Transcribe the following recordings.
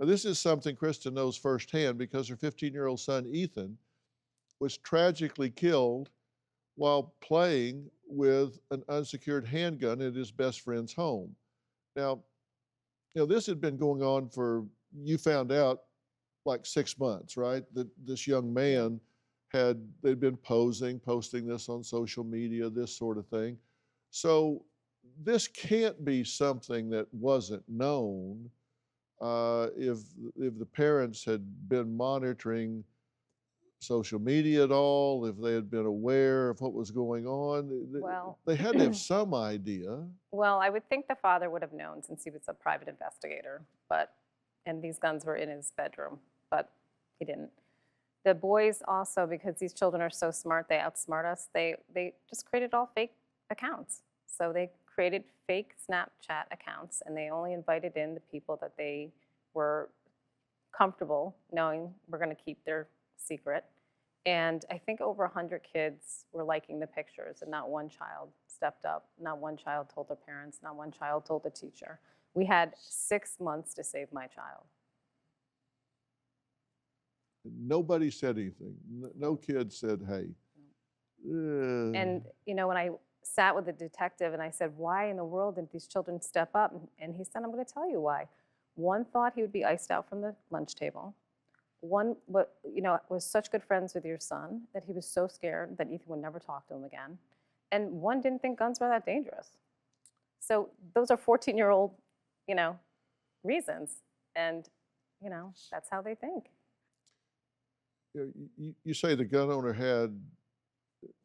Now, this is something Kristin knows firsthand because her 15-year-old son, Ethan, was tragically killed while playing with an unsecured handgun at his best friend's home. Now, this had been going on for, you found out, like 6 months, right? That this young man they'd been posting this on social media, this sort of thing. So this can't be something that wasn't known if the parents had been monitoring social media at all, if they had been aware of what was going on. Well, they had to have some idea. well, I would think the father would have known since he was a private investigator, and these guns were in his bedroom, but he didn't. The boys also, because these children are so smart, they outsmart us, they just created all fake accounts. So they created fake Snapchat accounts, and they only invited in the people that they were comfortable knowing were going to keep their secret. And I think over 100 kids were liking the pictures, and not one child stepped up, not one child told their parents, not one child told the teacher. We had 6 months to save my child. Nobody said anything. No kid said, hey. And, when I sat with the detective and I said, why in the world did these children step up? And he said, I'm going to tell you why. One thought he would be iced out from the lunch table. One, was such good friends with your son that he was so scared that Ethan would never talk to him again. And one didn't think guns were that dangerous. So those are 14-year-old, reasons. And, that's how they think. You say the gun owner had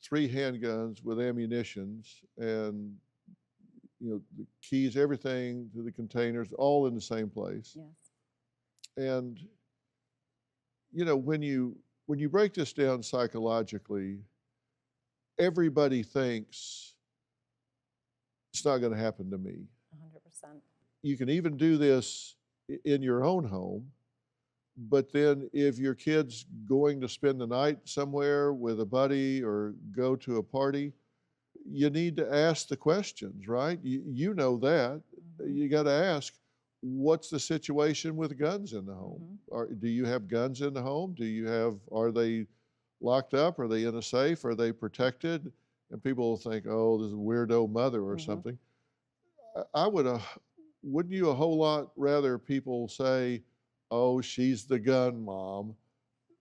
3 handguns with ammunitions and, the keys, everything to the containers, all in the same place. Yes. And, when you break this down psychologically, everybody thinks it's not going to happen to me. 100%. You can even do this in your own home. But then if your kid's going to spend the night somewhere with a buddy or go to a party, you need to ask the questions, right? You know that. Mm-hmm. You got to ask, what's the situation with guns in the home? Mm-hmm. Do you have guns in the home? Are they locked up? Are they in a safe? Are they protected? And people will think, oh, this is a weirdo mother or Mm-hmm. something. Wouldn't you a whole lot rather people say, oh, she's the gun mom,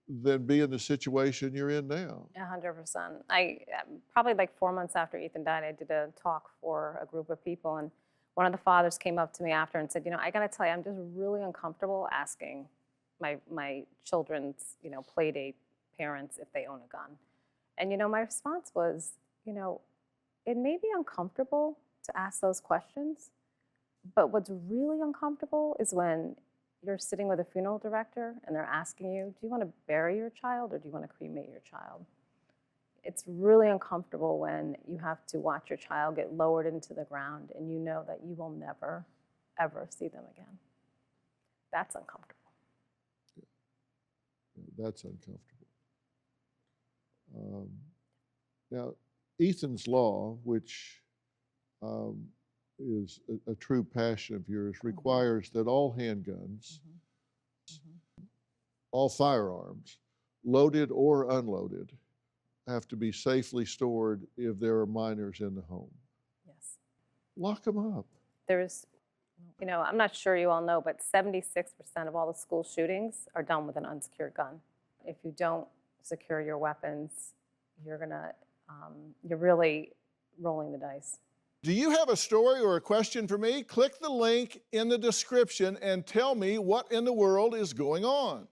than be in the situation you're in now? 100%. I probably like 4 months after Ethan died, I did a talk for a group of people, and one of the fathers came up to me after and said, I got to tell you, I'm just really uncomfortable asking my children's, play date parents if they own a gun. And, my response was, it may be uncomfortable to ask those questions, but what's really uncomfortable is when you're sitting with a funeral director and they're asking you, do you want to bury your child or do you want to cremate your child? It's really uncomfortable when you have to watch your child get lowered into the ground and you know that you will never, ever see them again. That's uncomfortable. Yeah, that's uncomfortable. Now, Ethan's Law, which is a true passion of yours, requires that all handguns, all firearms, loaded or unloaded, have to be safely stored if there are minors in the home. Yes. Lock them up. There's, I'm not sure you all know, but 76% of all the school shootings are done with an unsecured gun. If you don't secure your weapons, you're really rolling the dice. Do you have a story or a question for me? Click the link in the description and tell me what in the world is going on.